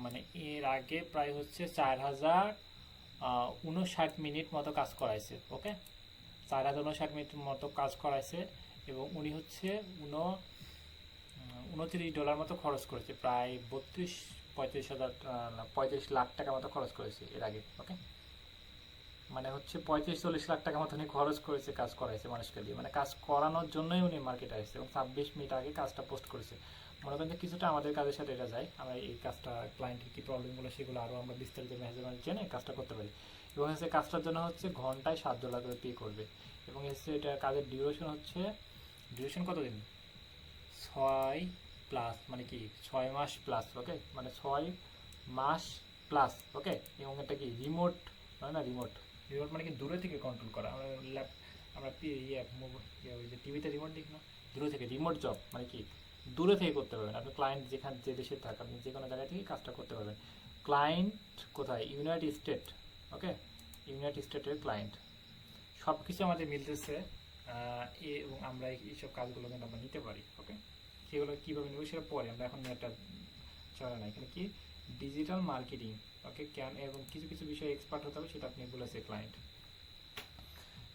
মানে এর আগে প্রায় হচ্ছে 4059 মিনিট মতো কাজ করাইছে। ওকে, 4059 মিনিট মতো কাজ করাইছে। এবং উনি হচ্ছে $29 মতো খরচ করেছে, প্রায় 35 লাখ টাকা মতো খরচ করেছে এর আগে। ওকে, মানে হচ্ছে 35-40 লাখ টাকা মতো উনি খরচ করেছে কাজ করাইছে মানুষকে দিয়ে, মানে কাজ করানোর জন্যই উনি মার্কেটে আসছে। এবং 26 মিনিট আগে কাজটা পোস্ট করেছে। মনে করেন যে কিছুটা আমাদের কাজের সাথে এটা যায়। আমরা এই কাজটা ক্লায়েন্টের কী প্রবলেমগুলো সেগুলো আরও আমরা বিস্তারিত মেজারমেন্ট জেনে কাজটা করতে পারি। এবং হচ্ছে কাজটার জন্য হচ্ছে ঘন্টায় $7 করে পে করবে। এবং হচ্ছে এটা কাজের ডিউরেশন কতদিন? 6+ মানে কি? 6 মাস প্লাস। ওকে, মানে 6 মাস প্লাস। ওকে, এবং এটা কি রিমোট? না, রিমোট মানে কি দূরে থেকে কন্ট্রোল করা। আমরা ওই যে টিভিতে রিমোট দেখি না, দূরে থেকে রিমোট জব মানে কি? দূরে থেকে করতে পারবেন আপনি। ক্লায়েন্ট যে দেশে থাকে, আপনি যে কোনো জায়গা থেকে কাজটা করতে পারবেন। ক্লায়েন্ট কোথায়? United State. ওকে, ইউনাইটেড স্টেটের ক্লায়েন্ট। সব কিছু আমাদের মিলতেছে, এবং আমরা এইসব কাজগুলো কিন্তু আমরা নিতে পারি। ওকে, সেগুলো কীভাবে নেব সেটা পরে, আমরা এখন একটা চলে না। এখানে কি? Digital marketing. ওকে, এবং কিছু কিছু বিষয়ে এক্সপার্ট হতে হবে, সেটা আপনি বলেছে client.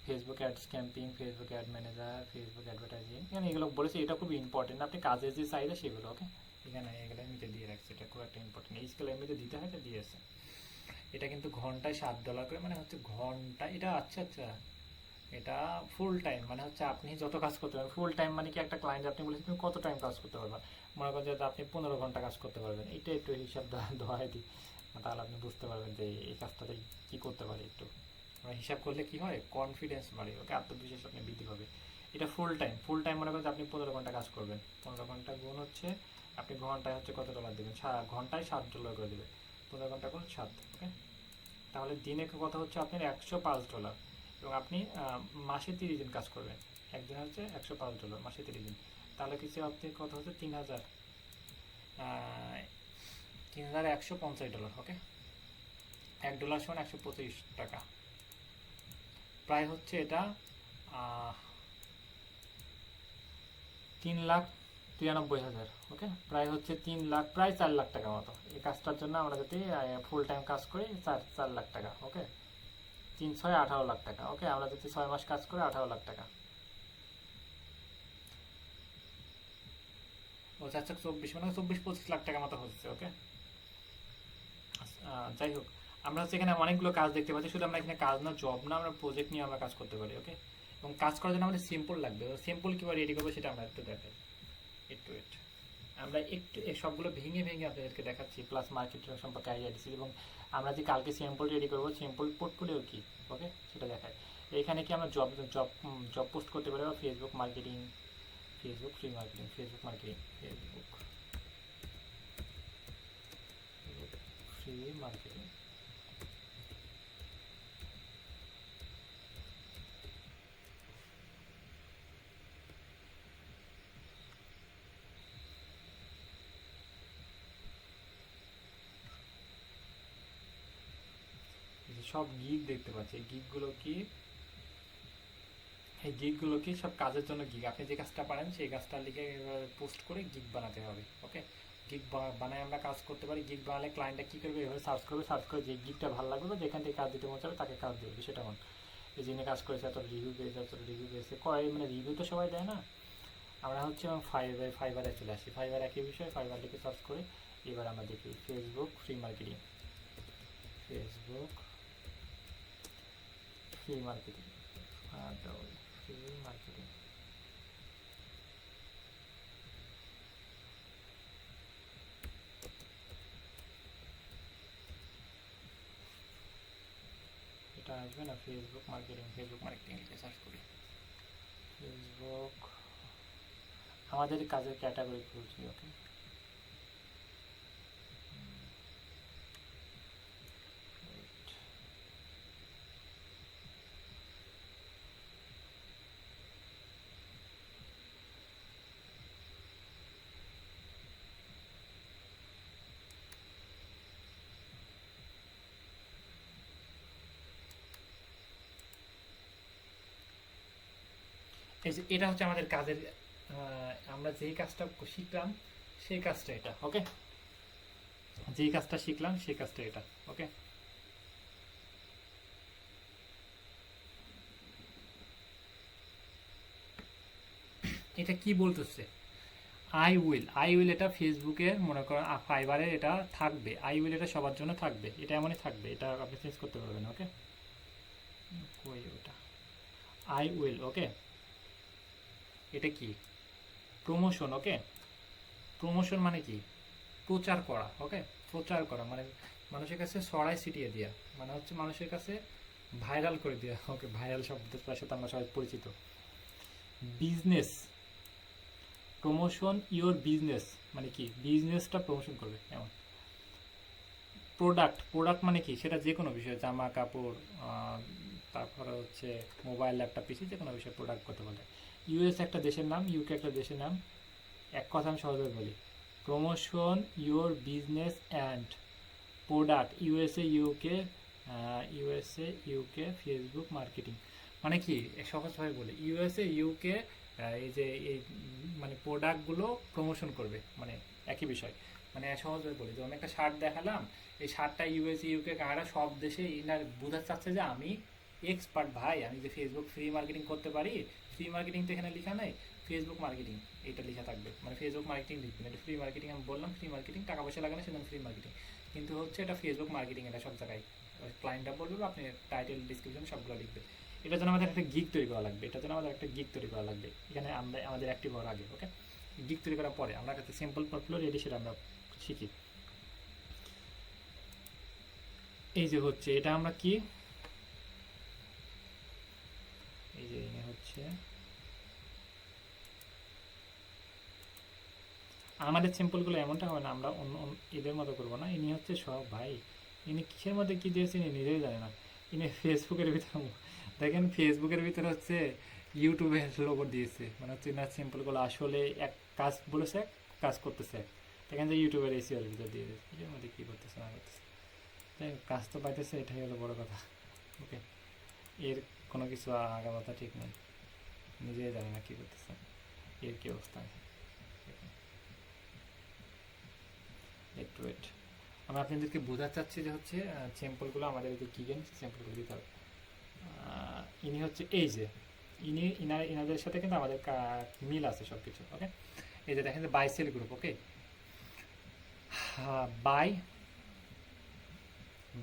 Facebook ads camping, Facebook ad manager, Facebook advertising, এখানে এগুলো বলেছে। এটা খুব ইম্পর্টেন্ট, আপনি কাজের যে চাহিদা সেগুলো। ওকে, এখানে এগুলো এমনিতে দিয়ে রাখছে, এটা খুব একটা ইম্পর্টেন্ট। এই স্কেল এমনিতে দিতে হয়, এটা দিয়েছে। এটা কিন্তু ঘন্টায় $7 করে, মানে হচ্ছে ঘন্টায় এটা। আচ্ছা আচ্ছা, এটা ফুল টাইম মানে হচ্ছে আপনি যত কাজ করতে পারবেন। ফুল টাইম মানে কি? একটা ক্লায়েন্ট আপনি বলেছেন তুমি কত টাইম কাজ করতে পারবেন, মনে করেন যে আপনি 15 ঘন্টা কাজ করতে পারবেন। এইটা একটু হিসাব দেওয়াই দিই, তাহলে আপনি বুঝতে পারবেন যে এই কাজটাতে কী করতে পারি। একটু হিসাব করলে কি হয়? কনফিডেন্স বাড়ে। ওকে, আত্মবিশ্বাস আপনি বৃদ্ধি পাবে। এটা ফুল টাইম। ফুল টাইম মনে করেন যে আপনি 15 ঘন্টা কাজ করবেন। 15 ঘন্টা গুণ হচ্ছে আপনি ঘন্টায় হচ্ছে কত ডলার দেবেন? ঘন্টায় $7 করে দেবে। 15 ঘন্টা গুণ 7। ওকে, তাহলে দিনে কত হচ্ছে আপনার? $105। এবং আপনি মাসে 30 দিন কাজ করবেন। একদিন হচ্ছে $105, মাসে 30 দিন। তাহলে কিছু আপনি কত হচ্ছে? $3150। ওকে, $1 সমান 125 টাকা। প্রায় হচ্ছে এটা 3,93,000। ওকে, প্রায় হচ্ছে 3 লাখ, প্রায় 4 লাখ টাকা মতো। এই কাজটার জন্য আমরা যদি ফুল টাইম কাজ করি 4 লাখ টাকা। ওকে, 3-6 18 লাখ টাকা। ওকে, আমরা যদি 6 মাস কাজ করি 18 লাখ টাকা। ও 424 মানে 24-25 লাখ টাকা মতো হচ্ছে। ওকে, যাই হোক, আমরা হচ্ছে এখানে অনেকগুলো কাজ দেখতে পাচ্ছি। শুধু আমরা এখানে কাজ না, জব না, আমরা প্রজেক্ট নিয়ে আমরা কাজ করতে পারি। ওকে, এবং কাজ করার জন্য আমাদের সিম্পল লাগবে। সিম্পল কীভাবে রেডি করবো সেটা আমরা একটু দেখাই। একটু ওয়েট, আমরা একটু এই সবগুলো ভেঙে ভেঙে আপনাদেরকে দেখাচ্ছি, প্লাস মার্কেটিং সম্পর্কে আইডিয়া দিচ্ছি, এবং আমরা যে কালকে স্যাম্পল রেডি করবো, স্যাম্পল পোর্টফোলিও কি, ওকে, সেটা দেখায়। এখানে কি আমরা জব জব জব পোস্ট করতে পারি, Facebook marketing, Facebook free marketing, Facebook marketing, Facebook free marketing. সব গিগ দেখতে পাচ্ছি, এই গিগগুলো কি, এই গিগগুলো কি সব কাজের জন্য গিগ। আপনি যে কাজটা পারেন সেই কাজটা লিখে পোস্ট করে গিগ বানাতে হবে। ওকে, গিগ বানায় আমরা কাজ করতে পারি। গিগ বানালে ক্লায়েন্টটা কী করবে, এভাবে সার্চ করবে, সার্চ করে যে গিগটা ভালো লাগবে বা যেখান থেকে কাজ দিতে মন চাবে তাকে কাজ দেবে। সেটা মন, এই যিনি কাজ করেছে এত রিভিউ পেয়েছে, এত রিভিউ পেয়েছে, মানে রিভিউ তো সবাই দেয় না। আমরা হচ্ছে ফাইবারে চলে আসি। ফাইবার একই বিষয়, ফাইবার লিখে সার্চ করে এবার আমরা দেখি Facebook free marketing, Facebook free marketing, free marketing. এটা আসবে না, ফেসবুক মার্কেটিং, ফেসবুক মার্কেটিং লিখে সার্চ করি। ফেসবুক আমাদের কাজের ক্যাটাগরি খুলছি। ওকে, এই যে এটা হচ্ছে আমাদের কাজের, আমরা যেই কাজটা শিখলাম সেই কাজটা এটা। ওকে, যেই কাজটা শিখলাম সেই কাজটা এটা। ওকে, এটা কি বলতেছে, আই উইল এটা ফেসবুকের মনে করেন, ফাইবারে এটা থাকবে, আই উইল এটা সবার জন্য থাকবে, এটা এমনই থাকবে, এটা আপনি চেঞ্জ করতে পারবেন। ওকে, কই ওটা, আই উইল। ওকে, এটা কি প্রমোশন। ওকে, প্রমোশন মানে কি, প্রচার করা। ওকে, প্রচার করা মানে মানুষের কাছে ছড়াই ছিটিয়ে দেওয়া, মানে হচ্ছে মানুষের কাছে ভাইরাল করে দেওয়া। ওকে, ভাইরাল শব্দের সাথে আমরা সবাই পরিচিত। বিজনেস, প্রমোশন ইওর বিজনেস মানে কি, বিজনেসটা প্রমোশন করবে এমন। প্রোডাক্ট মানে কি, সেটা যে কোনো বিষয়, জামা কাপড়, তারপরে হচ্ছে মোবাইল, ল্যাপটপ, পিসি, যে কোনো বিষয় প্রোডাক্ট করতে বলে। ইউএস একটা দেশের নাম, ইউকে একটা দেশের নাম। এক কথা আমি সহজে বলি, promotion your business and product, USA UK Facebook marketing. মানে কি, সহজভাবে বলি, ইউএসএ ইউকে এই যে এই মানে প্রোডাক্টগুলো প্রমোশন করবে, মানে একই বিষয়। মানে সহজভাবে বলি, যেমন একটা শার্ট দেখালাম, এই শার্টটা ইউএসএ ইউকে কানাডা সব দেশে ইনার বোঝাতে চাচ্ছে যে আমি এক্সপার্ট ভাই, আমি যে ফেসবুক ফ্রি মার্কেটিং করতে পারি। ফ্রি মার্কেটিং তো এখানে লেখা নেই, ফেসবুক মার্কেটিং এটা লেখা থাকবে, মানে ফেসবুক মার্কেটিং লিখবেন। এটা ফ্রি মার্কেটিং, আমি বললাম ফ্রি মার্কেটিং, টাকা পয়সা লাগে না, সেজন্য ফ্রি মার্কেটিং, কিন্তু হচ্ছে এটা ফেসবুক মার্কেটিং, এটা সব জায়গায় ক্লায়েন্টরা বলবে বা আপনি টাইটেল ডিসক্রিপশন সবগুলো লিখবে। এটার জন্য আমাদের একটা গিগ তৈরি করা লাগবে, এটার জন্য আমাদের একটা গিগ তৈরি করা লাগবে। এখানে আমরা আমাদের অ্যাক্টিভ হওয়ার আগে। ওকে, গিগ তৈরি করার পরে আমরা একটা সিম্পল পোর্টফোলিও রেডি, সেটা আমরা শিখি। এই যে হচ্ছে এটা আমরা কি, এই যে হচ্ছে আমাদের সিম্পলগুলো এমনটা হবে না, আমরা অন্য এদের মতো করবো না। ইনি হচ্ছে সব ভাই, ইনি কিসের মধ্যে কি দিয়েছে ইনি নিজেই জানে না। ইনি ফেসবুকের ভিতরে দেখেন, ফেসবুকের ভিতরে হচ্ছে ইউটিউবের লোগো দিয়েছে, মানে হচ্ছে ইনার সিম্পলগুলো আসলে এক কাজ বলেছে, এক কাজ করতেছে এক। দেখেন যে ইউটিউবের এসিওর ভিতরে দিয়ে দিয়েছে, এর মধ্যে কী করতেছে না করতেছে, তাই কাজ তো পাইতেছে, এটাই হলো বড় কথা। ওকে, এর কোনো কিছু আগামাথা ঠিক নেই, নিজেই জানে না কী করতেছে, এর কী অবস্থা। একটু ওয়েট, আমরা আপনাদেরকে বোঝাতে চাচ্ছি যে হচ্ছে স্যাম্পলগুলো আমাদের যে কী গেম, স্যাম্পলগুলো দিতে হবে। ইনি হচ্ছে এই যে ইনাদের সাথে কিন্তু আমাদের মিল আছে সব কিছু। ওকে, এই যে দেখেন যে buy sell group, okay, buy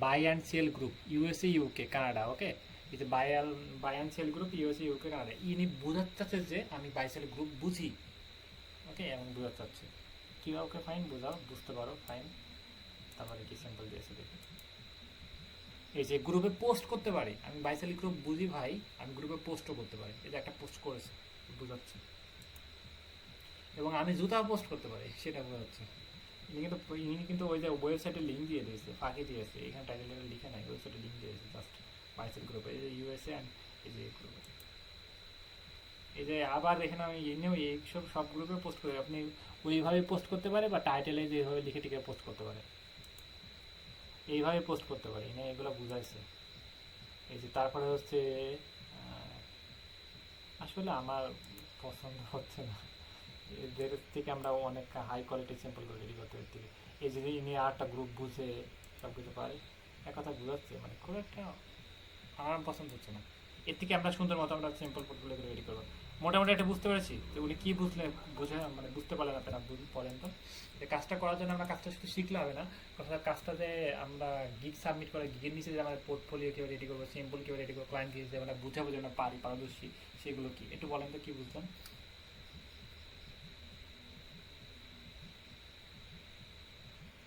buy and sell group USA UK Canada, okay, এই যে buy and sell group USA UK Canada, ইনি বোঝাতে চাচ্ছে যে আমি বাই সেল গ্রুপ বুঝি, ওকে, এমন বোঝাতে চাচ্ছে। কীভাবে? ওকে ফাইন, বোঝাও, বুঝতে পারো, ফাইন। তারপরে কি সিম্পল দিয়েছে দেখি, এই যে গ্রুপে পোস্ট করতে পারি, আমি বাইসেল গ্রুপ বুঝি ভাই, আমি গ্রুপে পোস্টও করতে পারি, এই যে একটা পোস্ট করেছে বোঝাচ্ছে, এবং আমি জুতা পোস্ট করতে পারি সেটা বোঝাচ্ছে। ইনি কিন্তু ওই যে ওয়েবসাইটে লিঙ্ক দিয়ে দিয়েছে, ফাঁকি দিয়েছে, এখানে টাইটেল লিখে নাই, ওয়েবসাইটে লিঙ্ক দিয়ে দিয়েছে জাস্ট বাইসেল গ্রুপে, এই যে ইউএসএ অ্যান্ড এই যে গ্রুপে, এই যে আবার এখানে আমি এনেও এইসব সব গ্রুপে পোস্ট করি, আপনি ওইভাবে পোস্ট করতে পারে বা টাইটেলে যেভাবে লিখে টিকে পোস্ট করতে পারে, এইভাবে পোস্ট করতে পারি না, এগুলো বুঝাইছে। এই যে তারপরে হচ্ছে আসলে আমার পছন্দ হচ্ছে না, এদের থেকে আমরা অনেক হাই কোয়ালিটি সিম্পল করে রেডি করতে পারি থেকে, এই যে ইনি আরেকটা গ্রুপ বুঝে সব কিছু পারে, এক কথা বুঝাচ্ছে, মানে খুব একটা আমার পছন্দ হচ্ছে না। এর থেকে আমরা সুন্দর মতো আমরা সিম্পল পোর্টগুলো করে রেডি করবো। মোটামুটি একটা বুঝতে পেরেছি যে উনি কী বুঝলে বুঝে, মানে বুঝতে পারলেন আপনারা পড়েন তো, যে কাজটা করার জন্য আমরা কাজটা শুধু শিখলে হবে না, কথা কাজটা যে আমরা গিগ সাবমিট করে গিগের নিচে যে আমাদের পোর্টফোলিও কীভাবে রেডি করবো, সিম্পল কীভাবে রেডি করবো, ক্লায়েন্ট যে আমরা বুঝাবো যে আমরা পারি, পারদর্শী, সেগুলো কি একটু বলেন তো, কী বুঝলেন?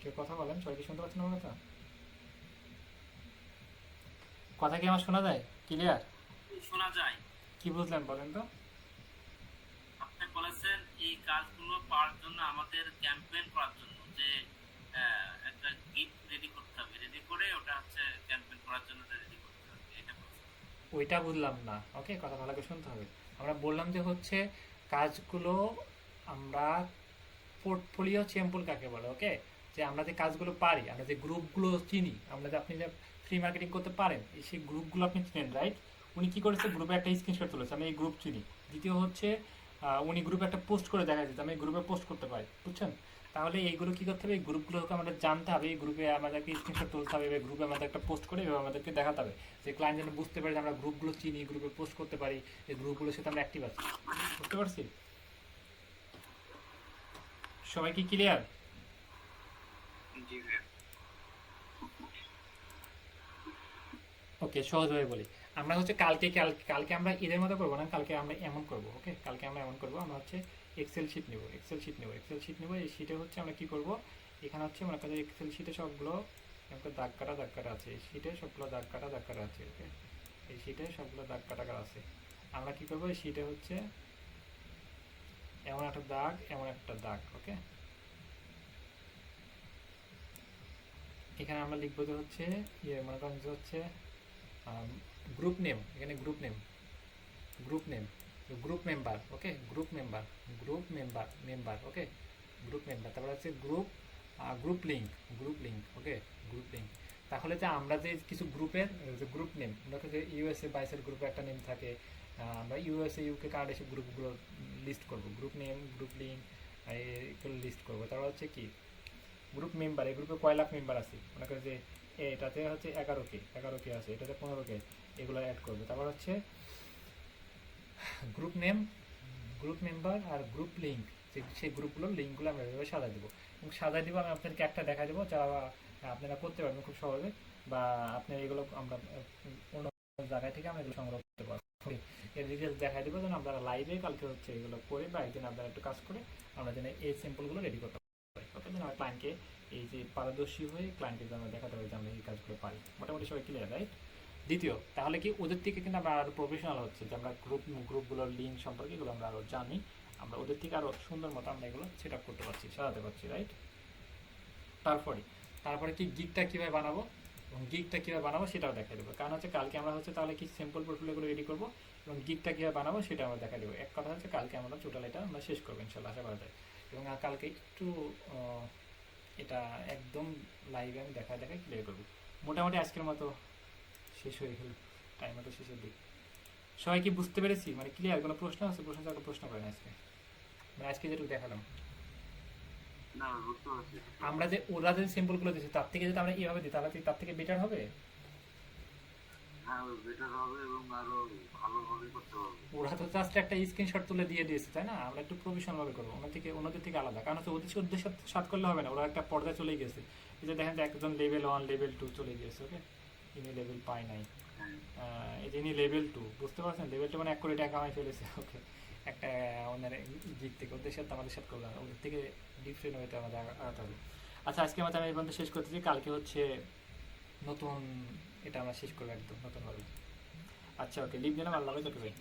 কেউ কথা বলেন, সবাই কি শুনতে পাচ্ছেন আমার কথা? কথা কি আমার শোনা যায় ক্লিয়ার? শোনা যায়। কি বুঝলেন বলেন তো? আপনি বলেছেন এই কাজগুলো পাওয়ার জন্য আমাদের ক্যাম্পেইন করার জন্য যে একটা গিফট রেডি করতে হবে, রেডি করে ওটা হচ্ছে ক্যাম্পেইন করার জন্য রেডি করতে হবে, এটা বলছেন। ওইটা বুঝলাম না, ওকে, কথা ভালো করে শুনতে হবে। আমরা বললাম যে হচ্ছে কাজগুলো আমরা পোর্টফোলিও স্যাম্পল কাকে বলে, ওকে, যে আমরা যে কাজগুলো পারি, আমরা যে গ্রুপগুলো চিনি, আমরা যে আপনি যে ফ্রি মার্কেটিং করতে পারেন, সেই গ্রুপগুলো আপনি চিনেন, রাইট? উনি কি করেছে, গ্রুপে একটা স্ক্রিনশট তুলেছে, আমি এই গ্রুপ চিনি। দ্বিতীয় হচ্ছে উনি গ্রুপে একটা পোস্ট করে দেখা যাচ্ছে, আমি এই গ্রুপে পোস্ট করতে পারি, বুঝছেন? তাহলে এইগুলো কি করতে হবে, এই গ্রুপগুলোকে আমাদের জানতে হবে, এই গ্রুপে আমাদেরকে স্ক্রিনশট তুলতে হবে, এই গ্রুপে আমাদের একটা পোস্ট করে এভাবে আমাদেরকে দেখাতে হবে, যে ক্লায়েন্ট যেন বুঝতে পারে যে আমরা গ্রুপগুলো চিনি, গ্রুপে পোস্ট করতে পারি, এই গ্রুপগুলোর সাথে আমরা অ্যাক্টিভ আছি। বুঝতে পারছি? সবাই কি ক্লিয়ার? জি ভাইয়া। ওকে, সহজভাবে বলি, আমরা হচ্ছে কালকে আমরা এদের মতো করবো না, কালকে আমরা এমন করব, ওকে, কালকে আমরা এমন করব, আমরা হচ্ছে এক্সেল শিট নেব, এই শিটে হচ্ছে আমরা কি করব, এখানে হচ্ছে মনে করি এক্সেল শিটে সবগুলো দাগ কাটা আছে, এই শিটে সবগুলো দাগ কাটা আছে, ওকে, এই শিটে সবগুলো দাগ কাটা আছে। আমরা কি করব, এই শিটে হচ্ছে এমন একটা দাগ, ওকে, এখানে আমরা লিখবো যে হচ্ছে মনে করেন যে হচ্ছে গ্রুপ নেম, এখানে গ্রুপ নেম গ্রুপ মেম্বার, ওকে, মেম্বার, ওকে, গ্রুপ মেম্বার, তারপর হচ্ছে গ্রুপ লিঙ্ক, ওকে, গ্রুপ লিঙ্ক। তাহলে যে আমরা যে কিছু গ্রুপের যে গ্রুপ নেম, আমরা যে ইউএসএ বাইসের গ্রুপে একটা নেম থাকে, আমরা ইউএসএ ইউকে কার্ড এসব গ্রুপগুলো লিস্ট করব, গ্রুপ নেম, গ্রুপ লিঙ্ক, এগুলো লিস্ট করবো। তারপর হচ্ছে কি গ্রুপ মেম্বার, এই গ্রুপে কয় লাখ মেম্বার আছে, মনে করে যে এটাতে হচ্ছে 11কে আছে, এটাতে 15কে, এগুলো অ্যাড করবে। তারপর হচ্ছে গ্রুপ নেম, গ্রুপ মেম্বার আর গ্রুপ লিঙ্ক, সেই গ্রুপগুলোর লিঙ্কগুলো আমরা এভাবে সাজা দেবো, এবং সাজা দিব আমি আপনাদেরকে একটা দেখা দেবো, যা আপনারা করতে পারবেন খুব সহজে, বা আপনি এগুলো আমরা অন্য জায়গায় থেকে আমরা এগুলো সংগ্রহ করতে পারবো, এর ডিটেলস দেখা দেবো, যেন আপনারা লাইভে কালকে হচ্ছে এগুলো করে বা একদিন আপনারা একটু কাজ করে আমরা যেন এই স্যাম্পলগুলো রেডি করতে পারি, ওকে, যেন আমরা ক্লায়েন্টকে এই যে পারদর্শী হয়ে ক্লায়েন্টকে যেন দেখাতে পারি যে আমরা এই কাজগুলো পারি। মোটামুটি সবাই ক্লিয়ার, রাইট? দ্বিতীয়, তাহলে কি ওদের থেকে কিন্তু আমরা আরো প্রফেশনাল হচ্ছে, যে আমরা গ্রুপগুলোর লিঙ্ক সম্পর্কে এগুলো আমরা আরো জানি, আমরা ওদের থেকে আরো সুন্দর মতো আমরা এগুলো সেট আপ করতে পারছি, সাজাতে পারছি, রাইট? তারপরে কি গিগটা কিভাবে বানাবো, এবং গিগটা কিভাবে বানাবো সেটাও দেখা দেবো, কারণ হচ্ছে কালকে আমরা হচ্ছে তাহলে কি সিম্পল পোর্টফোলিওগুলো রেডি করবো, এবং গিগটা কিভাবে বানাবো সেটা আমরা দেখা দেবো। এক কথা হচ্ছে কালকে আমরা টোটাল এটা আমরা শেষ করবো ইনশাল্লাহ, আশা করা যায়। এবং কালকে একটু এটা একদম লাইভে আমি দেখায় ক্লিয়ার করবো। মোটামুটি আজকের মতো শেষ হয়ে গেল, টাইম মতো শেষের দিক। সবাই কি বুঝতে পেরেছি, মানে ক্লিয়ার? কোনো প্রশ্ন আছে? প্রশ্ন করেন আজকে, মানে আজকে যেটুকু দেখালাম। আমরা যে ওরা যে সিম্বলগুলো দিয়েছে তার থেকে যদি আমরা এইভাবে দিই তাহলে তার থেকে বেটার হবে। হ্যাঁ বেটার হবে এবং আরো ভালোভাবে করতে পারবো। ওরা তো জাস্ট একটা স্ক্রিনশট তুলে দিয়ে দিয়েছে, তাই না? আমরা একটু প্রফেশনাল ভাবে করবো, ওনাদের থেকে আলাদা। কারণ হচ্ছে ওদের ওদের সাথে সাথ করলে হবে না, ওরা একটা পর্যায়ে চলে গেছে। এই যে দেখেন যে একজন লেভেল 1 লেভেল 2 চলে গেছে, ওকে, ইনি লেভেল পায় নাই। হ্যাঁ এই যে ইনি লেভেল 2, বুঝতে পারছেন? লেভেল 2 মানে 1 কোটি টাকা কামাই ফেলেছে, ওকে, একটা ওনার দিক থেকে। ওদের সাথে আমাদের সাথে করলাম, ওদের থেকে ডিফারেন্ট হইতে আমাদের আগাতে হবে। আচ্ছা, আজকে আমাদের আমি এই পর্যন্ত শেষ করতেছি। কালকে হচ্ছে নতুন, এটা আমরা শেষ করবো একদম নতুনভাবে। আচ্ছা, ওকে, লিভ দিলাম। আল্লাহ হাফেজ, ওকে ভাই।